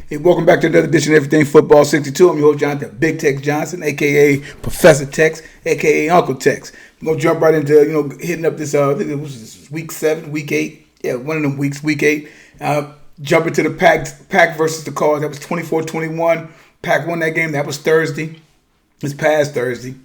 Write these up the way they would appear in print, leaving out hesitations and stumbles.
Hey, welcome back to another edition of Everything Football 62. I'm your host, Jonathan Big Tex Johnson, a.k.a. Professor Tex, a.k.a. Uncle Tex. We're going to jump right into, hitting up this, I think it was week 7, week 8. Yeah, one of them weeks, week 8. Jump into the Pack versus the Cards. That was 24-21. Pack won that game. That was Thursday. This past Thursday.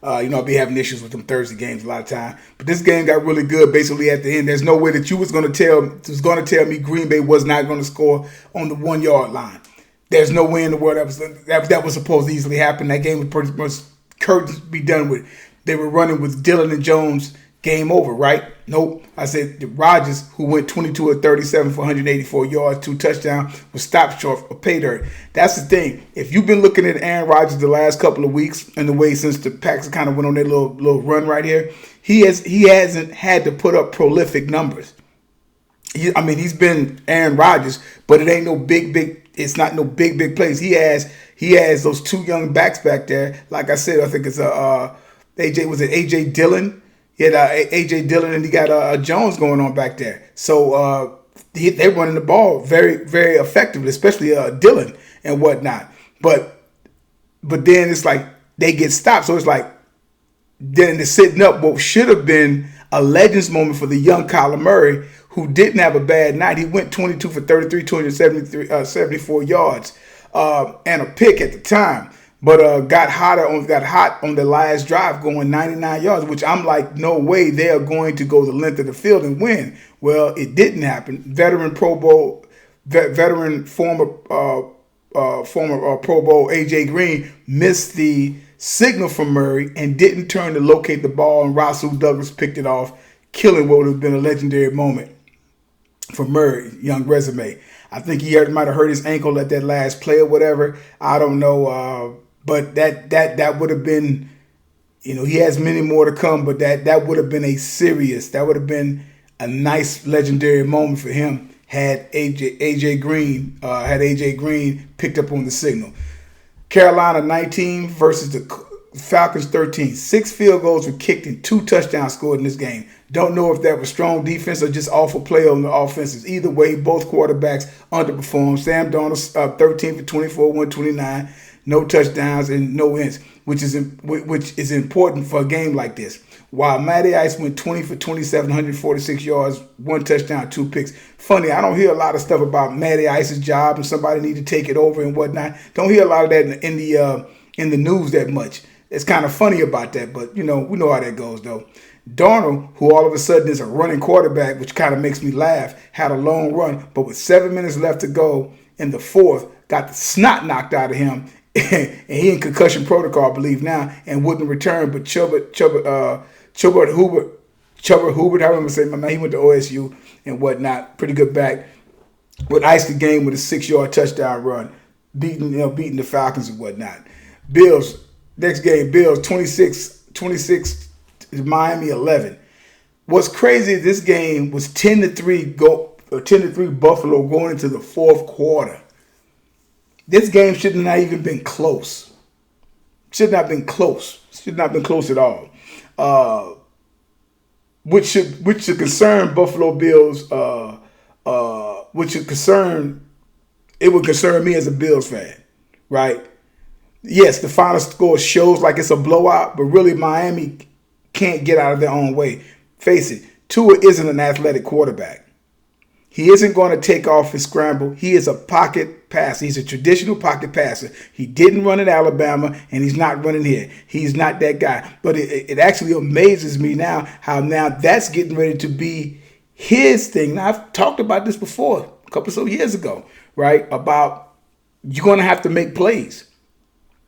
I'll be having issues with them Thursday games a lot of time. But this game got really good basically at the end. There's no way that you was going to tell me Green Bay was not going to score on the 1 yard line. There's no way in the world that was supposed to easily happen. That game was pretty much curtains be done with. They were running with Dillon and Jones. Game over, right? Nope. I said Rodgers, who went 22 of 37 for 184 yards, 2 touchdowns, was stopped short of pay dirt. That's the thing. If you've been looking at Aaron Rodgers the last couple of weeks and the way since the Packers kind of went on their little run right here, he hasn't had to put up prolific numbers. He's been Aaron Rodgers, but it ain't no big. It's not no big plays. He has those 2 young backs back there. Like I said, I think it's AJ Dillon. He had A.J. Dillon and he got Jones going on back there. So they're running the ball very, very effectively, especially Dillon and whatnot. But then it's like they get stopped. So it's like then they're sitting up what should have been a Legends moment for the young Kyler Murray, who didn't have a bad night. He went 22 for 33, 274 yards and a pick at the time. But got hot on the last drive going 99 yards, which I'm like, no way they are going to go the length of the field and win. Well, it didn't happen. Former Pro Bowl A.J. Green missed the signal from Murray and didn't turn to locate the ball, and Rasul Douglas picked it off, killing what would have been a legendary moment for Murray, young resume. I think he might have hurt his ankle at that last play or whatever. I don't know. But that would have been, he has many more to come, but that would have been that would have been a nice legendary moment for him had AJ Green picked up on the signal. Carolina 19 versus the Falcons 13. 6 field goals were kicked and 2 touchdowns scored in this game. Don't know if that was strong defense or just awful play on the offenses. Either way, both quarterbacks underperformed. Sam Darnold 13 for 24, 129. No touchdowns and no hits, which is important for a game like this. While Matty Ice went 20 for 27, 146 yards, 1 touchdown, 2 picks. Funny, I don't hear a lot of stuff about Matty Ice's job and somebody need to take it over and whatnot. Don't hear a lot of that in the news that much. It's kind of funny about that, but we know how that goes though. Darnold, who all of a sudden is a running quarterback, which kind of makes me laugh, had a long run, but with 7 minutes left to go in the fourth, got the snot knocked out of him. And he in concussion protocol, I believe now, and wouldn't return. But Chuba Hubbard, I remember saying, my man, he went to OSU and whatnot. Pretty good back. Would ice the game with a 6-yard touchdown run, beating the Falcons and whatnot. Bills, next game, Bills 26, Miami 11. What's crazy, this game was 10-3 Buffalo going into the fourth quarter. This game should not even been close. Should not have been close. Should not have been close at all. Which should concern Buffalo Bills. It would concern me as a Bills fan, right? Yes, the final score shows like it's a blowout, but really Miami can't get out of their own way. Face it, Tua isn't an athletic quarterback. He isn't going to take off and scramble. He is a pocket passer. He's a traditional pocket passer. He didn't run in Alabama, and he's not running here. He's not that guy. But it actually amazes me now how now that's getting ready to be his thing. Now, I've talked about this before, a couple of years ago, right, about you're going to have to make plays.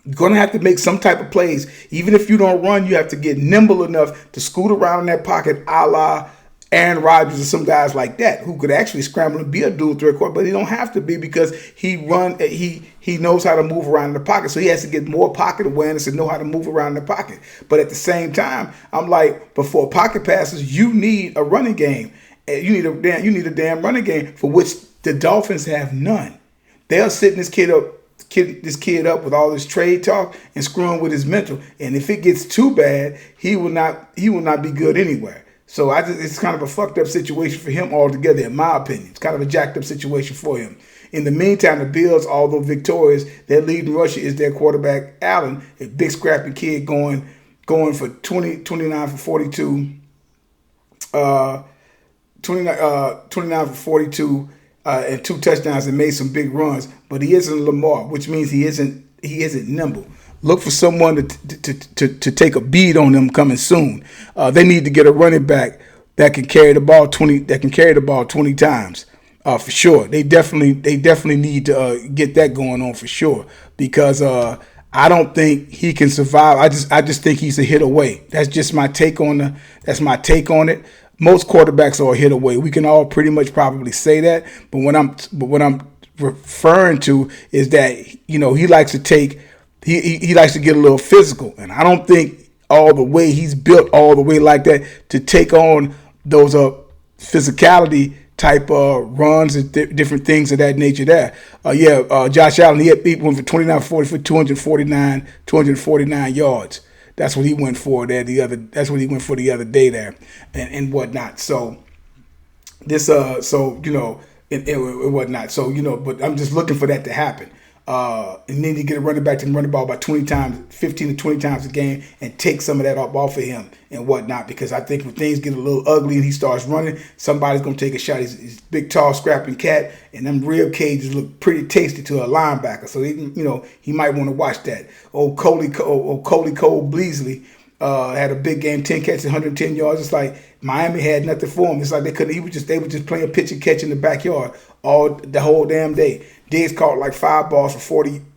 You're going to have to make some type of plays. Even if you don't run, you have to get nimble enough to scoot around in that pocket a la Aaron Rodgers or some guys like that who could actually scramble and be a dual threat quarterback, but he don't have to be because he knows how to move around in the pocket. So he has to get more pocket awareness and know how to move around in the pocket. But at the same time, I'm like, before pocket passes, you need a running game. You need a damn running game, for which the Dolphins have none. They're setting this kid up with all this trade talk and screwing with his mental. And if it gets too bad, he will not be good anywhere. So it's kind of a fucked up situation for him altogether, in my opinion. It's kind of a jacked up situation for him. In the meantime, the Bills, although victorious, their leading rusher is their quarterback, Allen, a big scrappy kid going for 29 for 42, 29 for 42 and 2 touchdowns and made some big runs. But he isn't Lamar, which means he isn't nimble. Look for someone to take a beat on them coming soon. They need to get a running back that can carry the ball 20 times. For sure. They definitely need to get that going on for sure, because I don't think he can survive. I just think he's a hit away. That's just my take on it. Most quarterbacks are a hit away. We can all pretty much probably say that. But what I'm referring to is that, he likes to take he likes to get a little physical, and I don't think all the way he's built all the way like that to take on those physicality type runs and different things of that nature there. Josh Allen, he went for 29-40 for 249 yards. That's what he went for there the other day there, and whatnot. So this and whatnot. So but I'm just looking for that to happen. And need to get a running back to run the ball about 15 to 20 times a game and take some of that off of him and whatnot, because I think when things get a little ugly and he starts running, somebody's going to take a shot. He's a big, tall, scrapping cat, and them rib cages look pretty tasty to a linebacker. So, he might want to watch that. Old Coley Cole Beasley had a big game, 10 catches, 110 yards. It's like Miami had nothing for him. It's like they were just playing pitch and catch in the backyard the whole damn day. Diggs caught like 5 balls for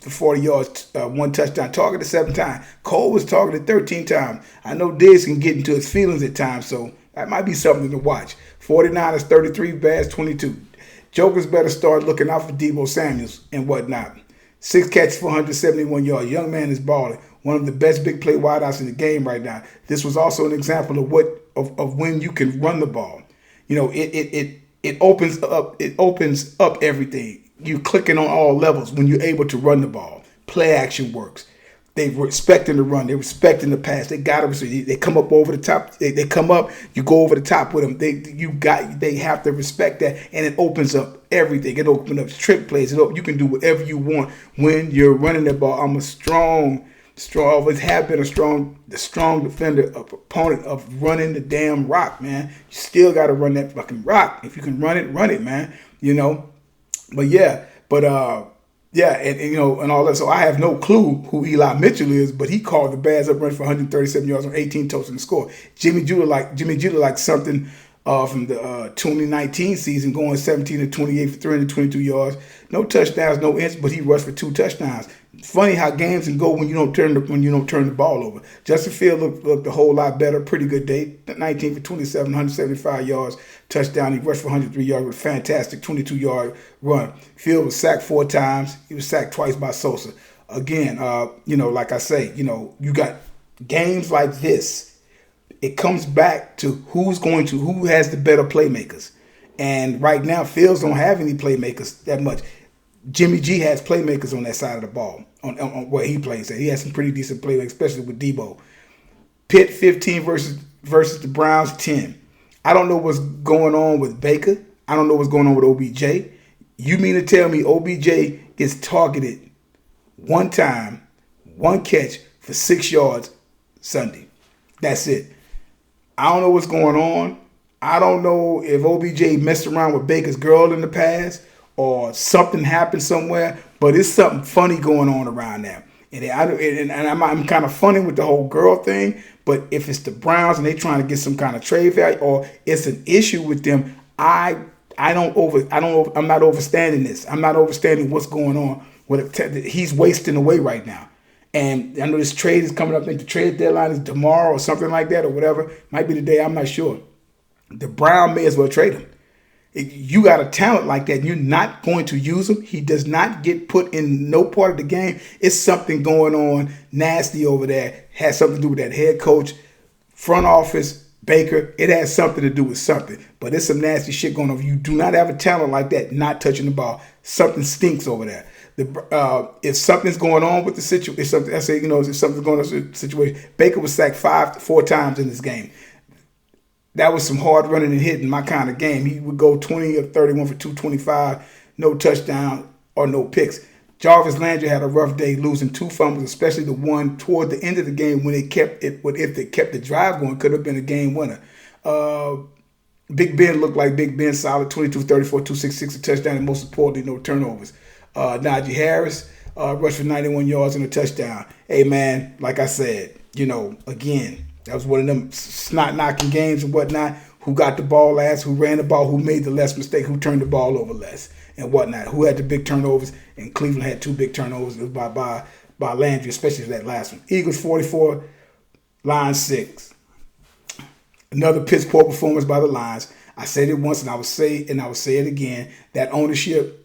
40 yards, 1 touchdown, targeted 7 times. Cole was targeted 13 times. I know Diggs can get into his feelings at times, so that might be something to watch. 49ers 33, Bears 22. Jokers better start looking out for Deebo Samuels and whatnot. 6 catches for 171 yards. Young man is balling. One of the best big play wideouts in the game right now. This was also an example of when you can run the ball. It opens up everything. You're clicking on all levels when you're able to run the ball. Play action works. They're respecting the run. They're respecting the pass. They got to. They come up over the top. They come up. You go over the top with them. They have to respect that, and it opens up everything. It opens up trick plays. You can do whatever you want when you're running the ball. I'm always have been the strong defender, a proponent of running the damn rock, man. You still got to run that fucking rock. If you can run it, man. And all that. So I have no clue who Eli Mitchell is, but he called the Bears up running for 137 yards on 18 touchdowns and score. Jimmy Judah like something from the 2019 season, going 17 to 28 for 322 yards. No touchdowns, no inch, but he rushed for 2 touchdowns. Funny how games can go when you don't turn the ball over. Justin Fields looked a whole lot better. Pretty good day. 19 for 27, 175 yards, touchdown. He rushed for 103 yards with a fantastic 22-yard run. Fields was sacked 4 times. He was sacked twice by Sosa. Again, like I say, you got games like this. It comes back to who has the better playmakers. And right now, Fields don't have any playmakers that much. Jimmy G has playmakers on that side of the ball, on where he plays at. He has some pretty decent playmakers, especially with Debo. Pitt 15 versus the Browns 10. I don't know what's going on with Baker. I don't know what's going on with OBJ. You mean to tell me OBJ gets targeted 1 time, 1 catch for 6 yards Sunday? That's it. I don't know what's going on. I don't know if OBJ messed around with Baker's girl in the past, or something happened somewhere, but it's something funny going on around there. And I'm kind of funny with the whole girl thing, but if it's the Browns and they trying to get some kind of trade value, or it's an issue with them, I'm not overstanding this. I'm not overstanding what's going on. He's wasting away right now. And I know this trade is coming up. I think the trade deadline is tomorrow or something like that, or whatever. Might be the day, I'm not sure. The Browns may as well trade him. You got a talent like that, you're not going to use him. He does not get put in no part of the game. It's something going on nasty over there. Has something to do with that head coach, front office, Baker. It has something to do with something. But it's some nasty shit going on. You do not have a talent like that not touching the ball. Something stinks over there. If something's going on with the situation, if something's going on with the situation, Baker was sacked 4 times in this game. That was some hard running and hitting, my kind of game. He would go 20 or 31 for 225, no touchdown or no picks. Jarvis Landry had a rough day, losing 2 fumbles, especially the one toward the end of the game when they kept it. If they kept the drive going, could have been a game winner. Big Ben looked like Big Ben, solid 22-34, 266, a touchdown, and most importantly, no turnovers. Najee Harris rushed for 91 yards and a touchdown. Hey, man, like I said, again, that was one of them snot-knocking games and whatnot. Who got the ball last, who ran the ball, who made the less mistake, who turned the ball over less and whatnot, who had the big turnovers, and Cleveland had 2 big turnovers. It was by Landry, especially that last one. Eagles 44, Lions 6. Another piss poor performance by the Lions. I said it once and I will say it again. That ownership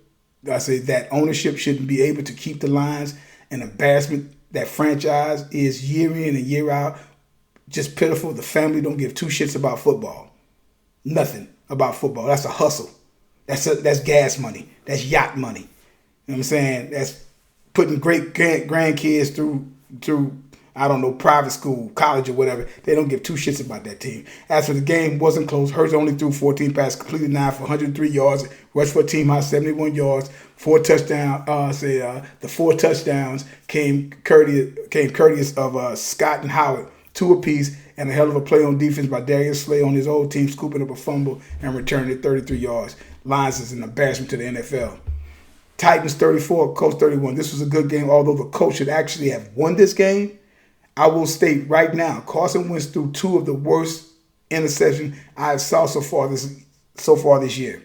shouldn't be able to keep the Lions. An embarrassment. That franchise is year in and year out just pitiful. The family don't give 2 shits about football. Nothing about football. That's a hustle. That's gas money. That's yacht money. You know what I'm saying? That's putting great grandkids through I don't know, private school, college, or whatever. They don't give 2 shits about that team. As for the game, wasn't close. Hurts only threw 14 passes, completed 9 for 103 yards, rushed for a team high 71 yards, 4 touchdowns. The 4 touchdowns came courteous of Scott and Howard, 2 apiece, and a hell of a play on defense by Darius Slay on his old team, scooping up a fumble and returning it 33 yards. Lions is an embarrassment to the NFL. Titans 34, Colts 31. This was a good game, although the Colts should actually have won this game. I will state right now, Carson Wentz threw 2 of the worst interceptions I saw so far this year.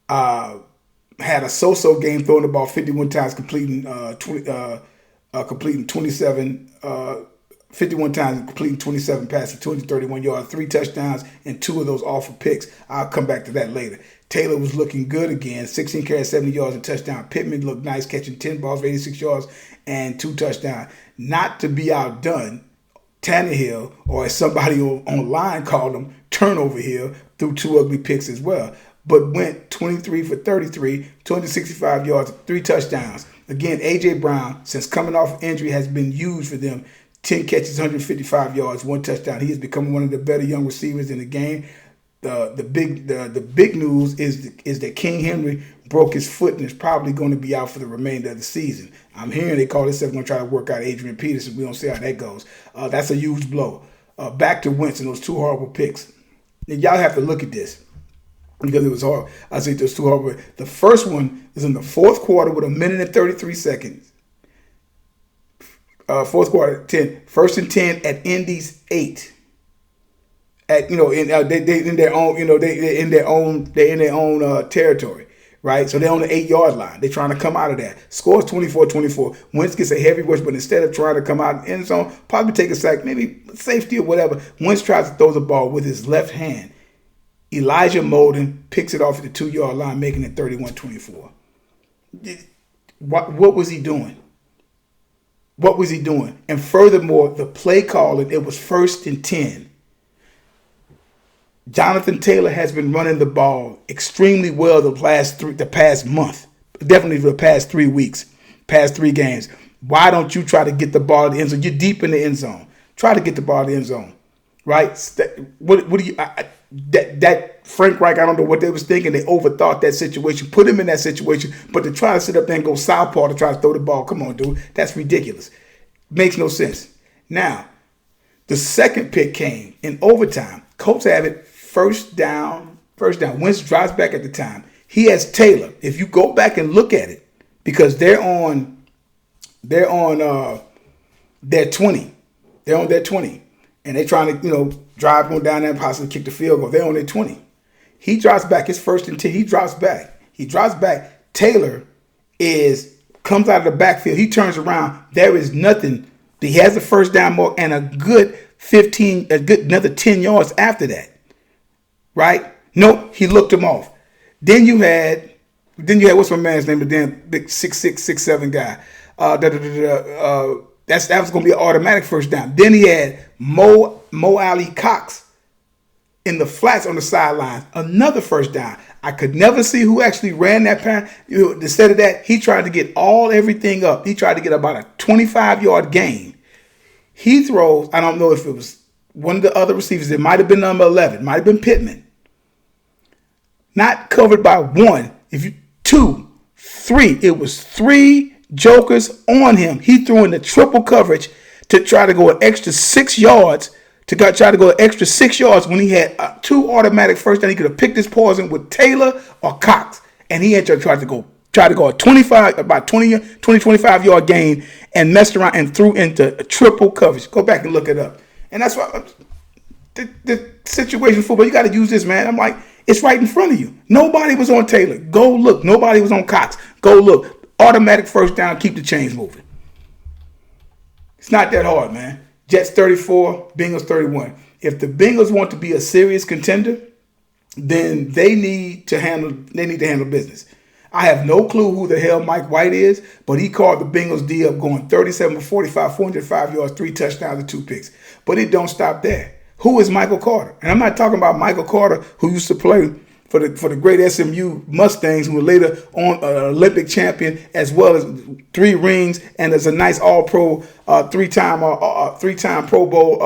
Had a so-so game, throwing the ball 51 times, completing 51 times, completing 27 passes, 231 yards, 3 touchdowns, and 2 of those awful picks. I'll come back to that later. Taylor was looking good again, 16 carries, 70 yards, and touchdown. Pittman looked nice, catching 10 balls for 86 yards and 2 touchdowns. Not to be outdone, Tannehill, or as somebody online called him, Turnover Hill, threw 2 ugly picks as well, but went 23 for 33, 265 yards, 3 touchdowns. Again, A.J. Brown, since coming off injury, has been used for them. 10 catches, 155 yards, 1 touchdown. He has become one of the better young receivers in the game. The big news is that King Henry broke his foot and is probably going to be out for the remainder of the season. I'm hearing they call themselves going to try to work out Adrian Peterson. We don't see how that goes. That's a huge blow. Back to Wentz and those 2 horrible picks. And y'all have to look at this because it was horrible. I say those 2 horrible. The first one is in the 4th quarter with 1 minute and 33 seconds. 4th quarter, 10. 1st and 10 at Indy's 8. They in their own territory, right? So they're on the 8-yard line. They're trying to come out of that. Scores 24-24. Wentz gets a heavy rush, but instead of trying to come out in the end zone, probably take a sack, maybe safety or whatever, Wentz tries to throw the ball with his left hand. Elijah Molden picks it off at the 2-yard line, making it 31-24. What was he doing? What was he doing? And furthermore, the play calling, it was 1st and 10. Jonathan Taylor has been running the ball extremely well the past month, definitely for the past 3 weeks, past 3 games. Why don't you try to get the ball in the end zone? You're deep in the end zone. Try to get the ball in the end zone, right? What do you? That Frank Reich, I don't know what they was thinking. They overthought that situation, put him in that situation, but to try to sit up there and go southpaw to try to throw the ball, come on, dude, that's ridiculous. Makes no sense. Now, the second pick came in overtime. Colts have it. First down. Wentz drives back at the time. He has Taylor. If you go back and look at it, because they're on their 20. They're on their 20. And they're trying to, drive going down there and possibly kick the field goal. They're on their 20. He drops back. It's 1st and 10. He drops back. Taylor comes out of the backfield. He turns around. There is nothing. He has the first down mark and another 10 yards after that. Right? Nope, he looked him off. Then you had what's my man's name? The damn big 6'6", 6'7" guy. That was going to be an automatic first down. Then he had Mo Ali Cox in the flats on the sidelines. Another first down. I could never see who actually ran that pass. Instead of that, he tried to get everything up. He tried to get about a 25-yard gain. He throws, I don't know if it was one of the other receivers. It might have been number 11. It might have been Pittman. Not covered by one. If you 2, 3, it was 3 jokers on him. He threw in the triple coverage to try to go an extra 6 yards. Try to go an extra 6 yards when he had 2 automatic first down. He could have picked his poison with Taylor or Cox, and he had to try to go a 25 yard gain and messed around and threw into a triple coverage. Go back and look it up. And that's why the situation football, you got to use this, man. I'm like, it's right in front of you. Nobody was on Taylor. Go look. Nobody was on Cox. Go look. Automatic first down. Keep the chains moving. It's not that hard, man. Jets 34, Bengals 31. If the Bengals want to be a serious contender, then they need to handle business. I have no clue who the hell Mike White is, but he called the Bengals D up going 37 for 45, 405 yards, 3 touchdowns, and 2 picks. But it don't stop there. Who is Michael Carter? And I'm not talking about Michael Carter, who used to play for the great SMU Mustangs, who were later on Olympic champion, as well as 3 rings, and as a nice All-Pro, 3-time Pro Bowl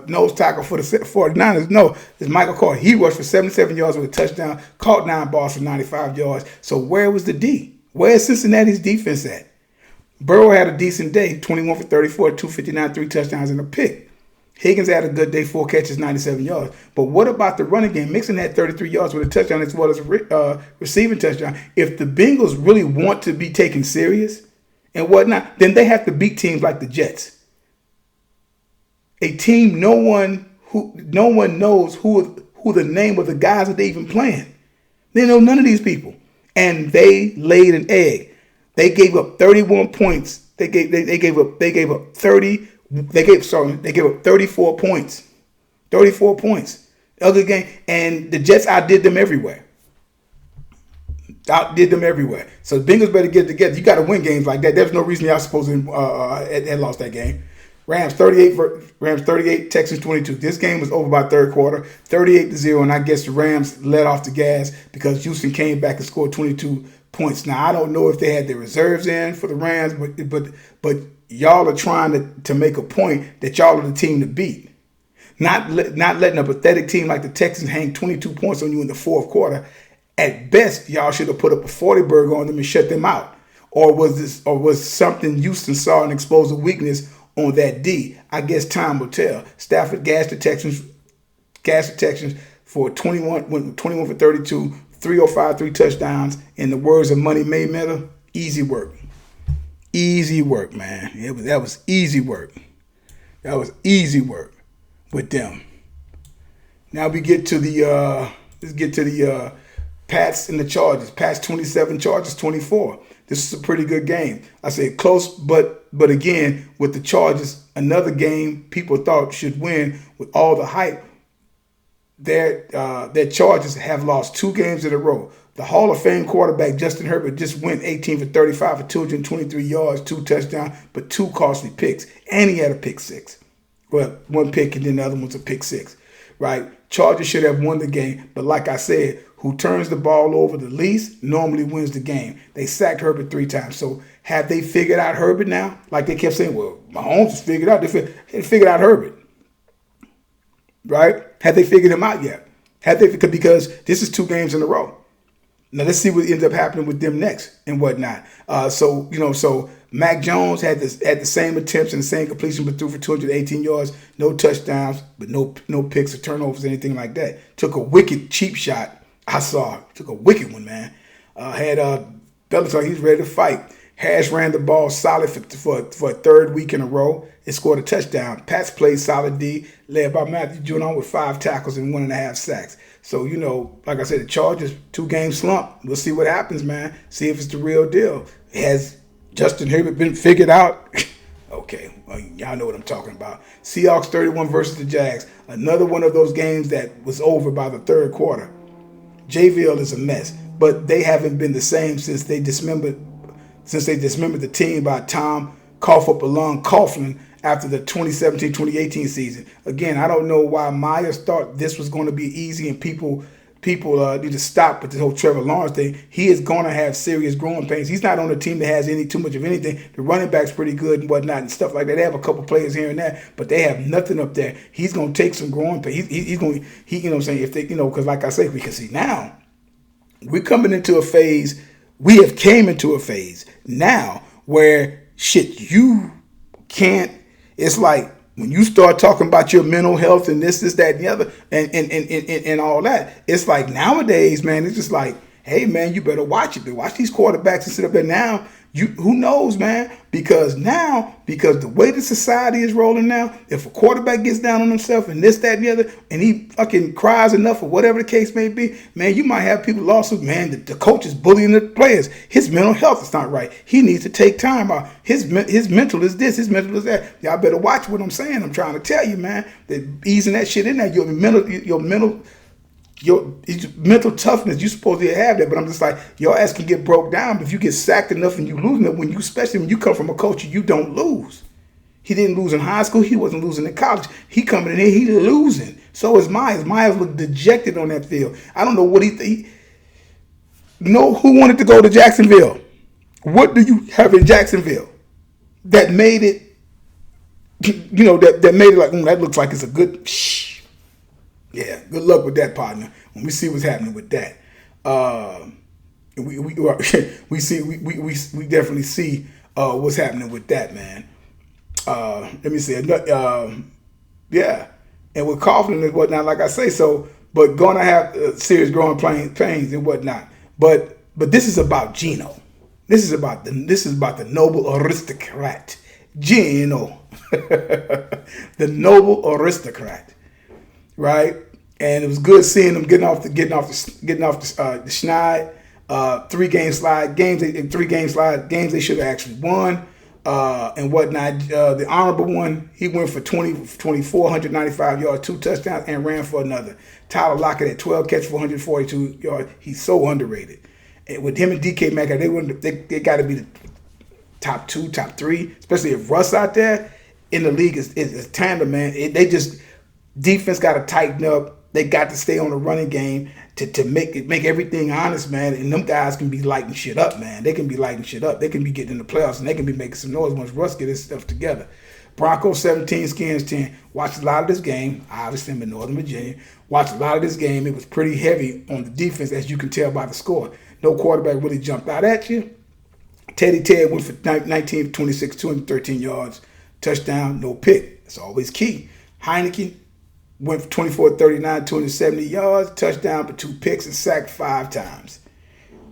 nose tackle for the 49ers. No, it's Michael Carter. He rushed for 77 yards with a touchdown, caught 9 balls for 95 yards. So where was the D? Where is Cincinnati's defense at? Burrow had a decent day, 21 for 34, 259, 3 touchdowns, and a pick. Higgins had a good day, 4 catches, 97 yards. But what about the running game? Mixon had 33 yards with a touchdown as well as a receiving touchdown. If the Bengals really want to be taken serious and whatnot, then they have to beat teams like the Jets. A team no one knows who the name of the guys that they even playing. They know none of these people. And they laid an egg. They gave up 31 points. They gave up 34 points. 34 points. Other game, and the Jets outdid them everywhere. So the Bengals better get together. You got to win games like that. There's no reason y'all supposed to have lost that game. Rams 38, Texans 22. This game was over by third quarter, 38-0, and I guess the Rams let off the gas because Houston came back and scored 22 points. Now I don't know if they had their reserves in for the Rams, but y'all are trying to make a point that y'all are the team to beat. Not letting a pathetic team like the Texans hang 22 points on you in the fourth quarter. At best, y'all should have put up a 40 burger on them and shut them out. Or was something Houston saw and exposed a weakness on that D? I guess time will tell. Stafford gassed the Texans for 21 for 32, 305, 3 touchdowns. In the words of Money Mayweather, easy work. Easy work, man. That was easy work. That was easy work with them. Now we get to the Pats and the Chargers. Pats 27, Chargers 24. This is a pretty good game. I say close, but again, with the Chargers, another game people thought should win with all the hype. Their Chargers have lost 2 games in a row. The Hall of Fame quarterback Justin Herbert just went 18 for 35 for 223 yards, 2 touchdowns, but 2 costly picks. And he had a pick 6. Well, 1 pick and then the other one's a pick 6, right? Chargers should have won the game, but like I said, who turns the ball over the least normally wins the game. They sacked Herbert 3 times. So have they figured out Herbert now? Like they kept saying, well, Mahomes has figured out. They figured out Herbert, right? Have they figured him out yet? Because this is 2 games in a row. Now let's see what ends up happening with them next and whatnot. So Mack Jones had the same attempts and the same completion, but threw for 218 yards, no touchdowns, but no picks or turnovers, anything like that. Took a wicked cheap shot. I saw it. Took a wicked one, man. Had Belichick, he's ready to fight. Harris ran the ball solid for a third week in a row. It scored a touchdown. Pats played solid D, led by Matthew Judon with 5 tackles and 1.5 sacks. So, like I said, the Chargers, 2-game slump. We'll see what happens, man. See if it's the real deal. Has Justin Herbert been figured out? Okay, well, y'all know what I'm talking about. Seahawks 31 versus the Jags. Another one of those games that was over by the third quarter. Jayville is a mess, but they haven't been the same since they dismembered the team by Tom Coughlin after the 2017-2018 season. Again, I don't know why Myers thought this was going to be easy and people need to stop with this whole Trevor Lawrence thing. He is going to have serious growing pains. He's not on a team that has too much of anything. The running back's pretty good and whatnot and stuff like that. They have a couple players here and there, but they have nothing up there. He's going to take some growing pains. He's going, you know what I'm saying? If they, because like I say, we can see now, We're coming into a phase. We have came into a phase now where shit you can't. It's like when you start talking about your mental health and this, that, and the other, and all that. It's like nowadays, man. It's just like, hey, man, you better watch it. Watch these quarterbacks and sit up there now. Who knows, man? Because the way the society is rolling now, if a quarterback gets down on himself and this, that, and the other, and he fucking cries enough or whatever the case may be, man, you might have people lawsuits. Man, the coach is bullying the players. His mental health is not right. He needs to take time out. His mental is this. His mental is that. Y'all better watch what I'm saying. I'm trying to tell you, man. That easing that shit in there, your mental toughness, you're supposed to have that, but I'm just like, your ass can get broke down. But if you get sacked enough and you lose it, especially when you come from a culture, you don't lose. He didn't lose in high school. He wasn't losing in college. He coming in here, he losing. So is Myers. Myers looked dejected on that field. I don't know what who wanted to go to Jacksonville? What do you have in Jacksonville that made it, that made it like, that looks like it's a good yeah, good luck with that, partner. When we see what's happening with that, we definitely see what's happening with that, man. Let me see. Yeah, and with Coughlin and whatnot, like I say, but gonna have serious growing pains and whatnot. But this is about Geno. This is about the noble aristocrat, Geno, the noble aristocrat. Right, and it was good seeing them getting off the schneid. 3-game slide games. In 3-game slide games, they should have actually won and whatnot. The honorable one, he went for 24, 195 yards, 2 touchdowns, and ran for another. Tyler Lockett at 12 catches for 142 yards. He's so underrated. And with him and DK Metcalf, they got to be the top 2, top 3, especially if Russ out there in the league is tandem, man. They just defense got to tighten up. They got to stay on the running game to make everything honest, man. And them guys can be lighting shit up, man. They can be lighting shit up. They can be getting in the playoffs, and they can be making some noise once Russ get his stuff together. Broncos 17, Skins 10. Watched a lot of this game. Obviously, I'm in Northern Virginia. Watched a lot of this game. It was pretty heavy on the defense, as you can tell by the score. No quarterback really jumped out at you. Teddy Ted went for 19 for 26, 213 yards. Touchdown, no pick. That's always key. Heineken went for 24, 39, 270 yards, touchdown, but 2 picks and sacked 5 times.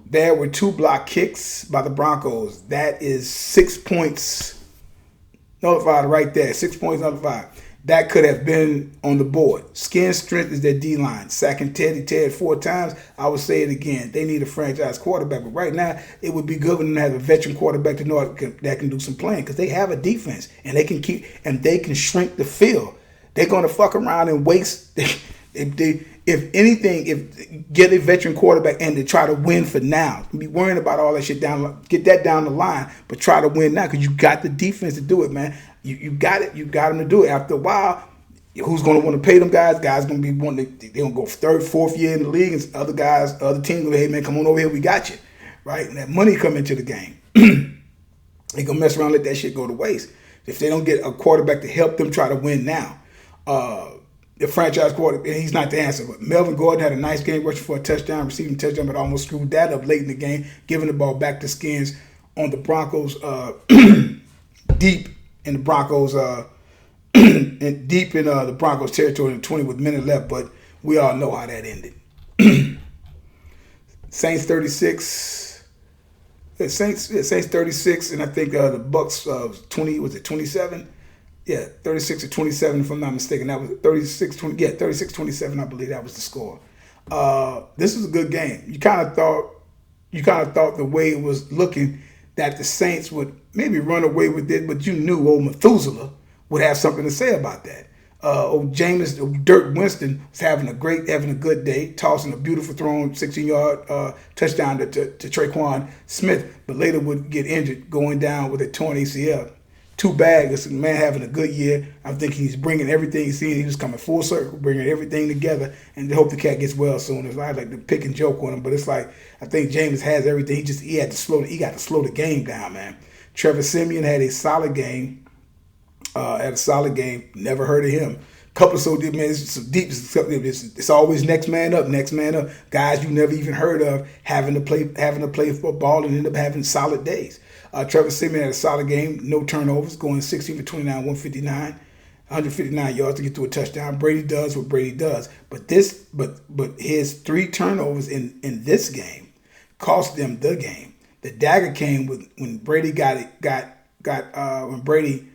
There were 2 block kicks by the Broncos. That is 6 points nullified right there. 6 points nullified. That could have been on the board. Skin's strength is their D-line. Sacking Teddy Ted 4 times. I would say it again. They need a franchise quarterback. But right now, it would be good when they have a veteran quarterback that can do some playing, because they have a defense and they can shrink the field. They're going to fuck around and waste. If get a veteran quarterback and to try to win for now. Be worrying about all that shit get that down the line, but try to win now, because you got the defense to do it, man. You got it. You got them to do it. After a while, who's going to want to pay them guys? Guys going to be wanting. They're going to go 3rd, 4th year in the league, and other teams going to, hey man, come on over here, we got you, right? And that money come into the game. They gonna mess around, and let that shit go to waste if they don't get a quarterback to help them try to win now. The franchise quarterback, he's not the answer. But Melvin Gordon had a nice game, rushing for a touchdown, receiving a touchdown, but almost screwed that up late in the game, giving the ball back to Skins on the Broncos, deep in the Broncos, the Broncos territory in 20 with minute left. But we all know how that ended. Saints 36. Saints 36, and I think the Bucks 20. Was it 27? Yeah, 36-27, if I'm not mistaken. That was 36-20. Yeah, 36-27, I believe that was the score. This was a good game. You kind of thought the way it was looking that the Saints would maybe run away with it, but you knew old Methuselah would have something to say about that. Dirk Winston was having a good day, tossing a beautiful thrown 16-yard touchdown to Traquan Smith, but later would get injured, going down with a torn ACL. Too bad. This man having a good year. I think he's bringing everything he's seen. He was coming full circle, bringing everything together, and hope the cat gets well soon. I like to pick and joke on him, but it's like I think Jameis has everything. He got to slow the game down, man. Trevor Siemian had a solid game. Never heard of him. couple of so deep, man. It's so deep. It's always next man up, next man up. Guys you never even heard of having to play football and end up having solid days. Trevor Siemian had a solid game, no turnovers, going 16 for 29, 159 yards to get to a touchdown. Brady does what Brady does, but his 3 turnovers in this game cost them the game. The dagger came when Brady when Brady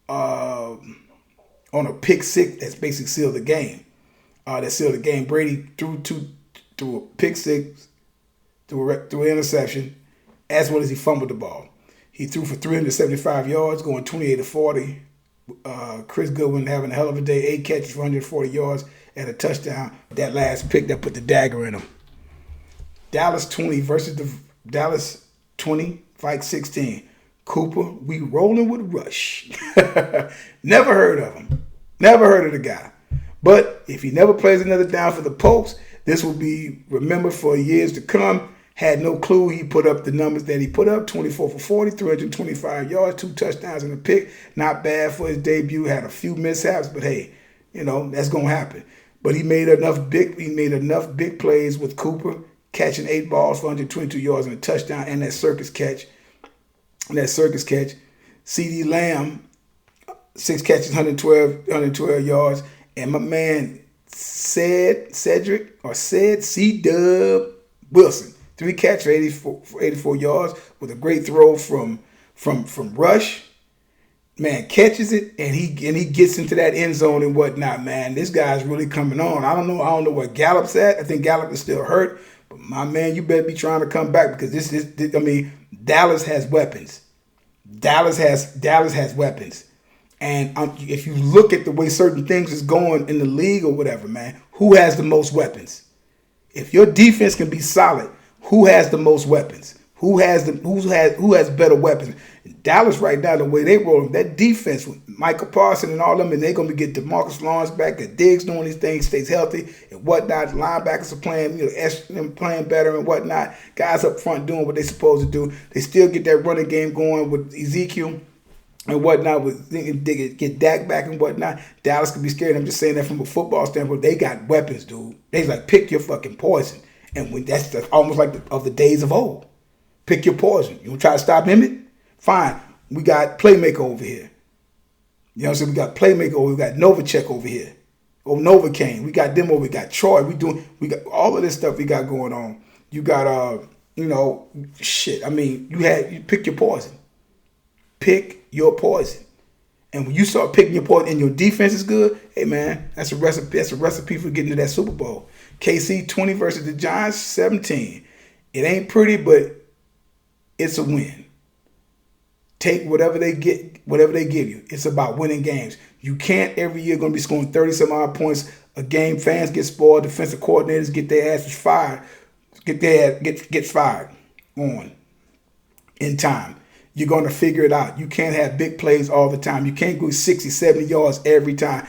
on a pick six that's basically sealed the game. Brady threw a pick six, threw an interception, as well as he fumbled the ball. He threw for 375 yards, going 28 to 40. Chris Goodwin having a hell of a day, 8 catches for 140 yards and a touchdown. That last pick that put the dagger in him. Dallas 20 versus the Dallas 20, Vikes 16. Cooper, we rolling with Rush. Never heard of him. Never heard of the guy. But if he never plays another down for the Pokes, this will be remembered for years to come. Had no clue he put up the numbers that he put up. 24 for 40, 325 yards, 2 touchdowns and a pick. Not bad for his debut. Had a few mishaps, but hey, that's going to happen. But he made enough big plays with Cooper, catching 8 balls for 122 yards and a touchdown, and that circus catch. CD Lamb, 6 catches, 112 yards. And my man Cedric C-Dub Wilson, 3 catches for 84 yards with a great throw from Rush. Man, catches it and he gets into that end zone and whatnot, man. This guy's really coming on. I don't know where Gallup's at. I think Gallup is still hurt. But my man, you better be trying to come back because Dallas has weapons. Dallas has weapons. And if you look at the way certain things is going in the league or whatever, man, who has the most weapons? If your defense can be solid, who has the most weapons? Who has better weapons? Dallas right now, the way they roll, that defense with Michael Parsons and all them, and they're going to get DeMarcus Lawrence back. That Diggs doing these things, stays healthy and whatnot. Linebackers are playing better and whatnot. Guys up front doing what they're supposed to do. They still get that running game going with Ezekiel and whatnot. Get Dak back and whatnot. Dallas could be scared. I'm just saying that from a football standpoint. They got weapons, dude. They like pick your fucking poison, and that's almost like of the days of old. Pick your poison. You want to try to stop Emmett? Fine. We got Playmaker over here. You know what I'm saying? We got Playmaker over. We got Novacek over here. Or Novocaine. We got them over. We got Troy. We got all of this stuff we got going on. You got shit. I mean, you pick your poison. Pick your poison. And when you start picking your poison and your defense is good, hey man, that's a recipe for getting to that Super Bowl. KC 20 versus the Giants 17. It ain't pretty, but it's a win. Take whatever they give you. It's about winning games. You can't every year going to be scoring 30-some odd points a game. Fans get spoiled. Defensive coordinators get their asses fired. Get fired on in time. You're going to figure it out. You can't have big plays all the time. You can't go 60, 70 yards every time.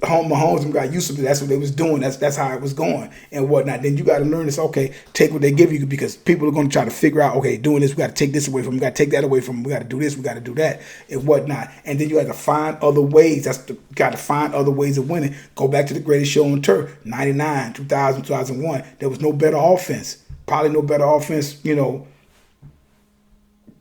Mahomes got used to it. That's what they was doing. That's how it was going and whatnot. Then you got to learn this. Okay, take what they give you because people are going to try to figure out. Okay, doing this, we got to take this away from them. We got to take that away from them. We got to do this. We got to do that and whatnot. And then you got to find other ways. Got to find other ways of winning. Go back to the greatest show on turf. 99, 2000, 2001. There was no better offense. Probably no better offense.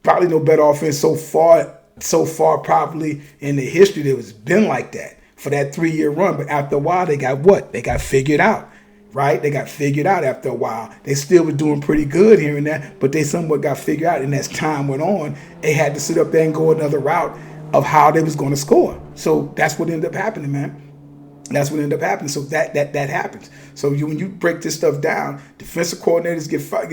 Probably no better offense so far. Probably in the history that was been like that. For that 3-year run, but after a while, they got what? They got figured out, right? They got figured out after a while. They still were doing pretty good here and there, but they somewhat got figured out, and as time went on, they had to sit up there and go another route of how they was going to score. So that's what ended up happening, man. That's what ended up happening. So that happens. So when you break this stuff down, defensive coordinators get fired,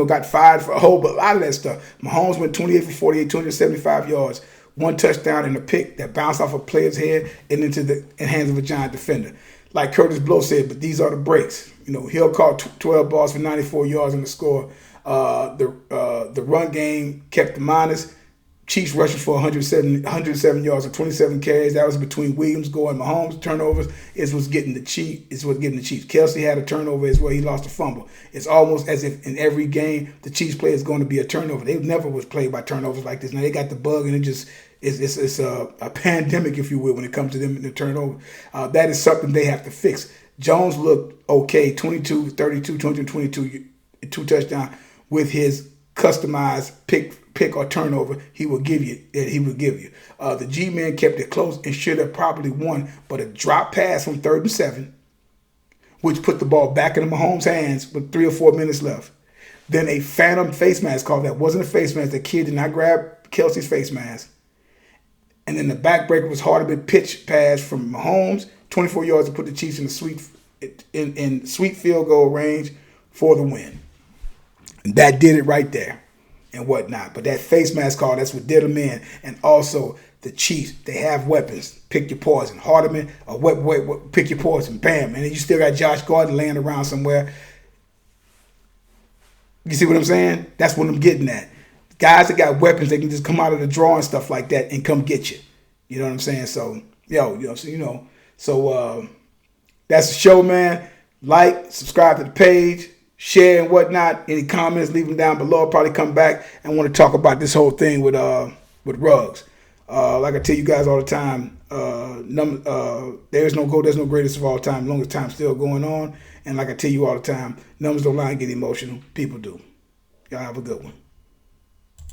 got fired for a whole lot of that stuff. Mahomes went 28 for 48, 275 yards. 1 touchdown and a pick that bounced off a player's head and into the hands of a giant defender. Like Curtis Blow said, but these are the breaks. Hill caught 12 balls for 94 yards in the score. The run game kept them honest. Chiefs rushing for 107 yards and 27 carries. That was between Williams, Gore, and Mahomes. Turnovers is what's getting the Chiefs. Kelsey had a turnover as well. He lost a fumble. It's almost as if in every game the Chiefs play is going to be a turnover. They never was played by turnovers like this. Now they got the bug, and it's a pandemic, if you will, when it comes to them in the turnover. That is something they have to fix. Jones looked okay, 22, 32, 222, 2 touchdowns with his customized pick or turnover. He will give you. The G-Man kept it close and should have probably won, but a drop pass from 3rd and 7, which put the ball back in Mahomes' hands with 3 or 4 minutes left. Then a phantom face mask call that wasn't a face mask. The kid did not grab Kelsey's face mask. And then the backbreaker was hard pitch pass from Mahomes, 24 yards to put the Chiefs in the sweet field goal range for the win. And that did it right there and whatnot. But that face mask call, that's what did them in. And also the Chiefs, they have weapons. Pick your poison. Hardeman, pick your poison. Bam. And then you still got Josh Gordon laying around somewhere. You see what I'm saying? That's what I'm getting at. Guys that got weapons, they can just come out of the draw and stuff like that and come get you. You know what I'm saying? So, that's the show, man. Like, subscribe to the page, share and whatnot. Any comments, leave them down below. I'll probably come back and want to talk about this whole thing with Ruggs. Like I tell you guys all the time, there's no greatest of all time, as long as time's still going on. And like I tell you all the time, numbers don't lie and get emotional. People do. Y'all have a good one.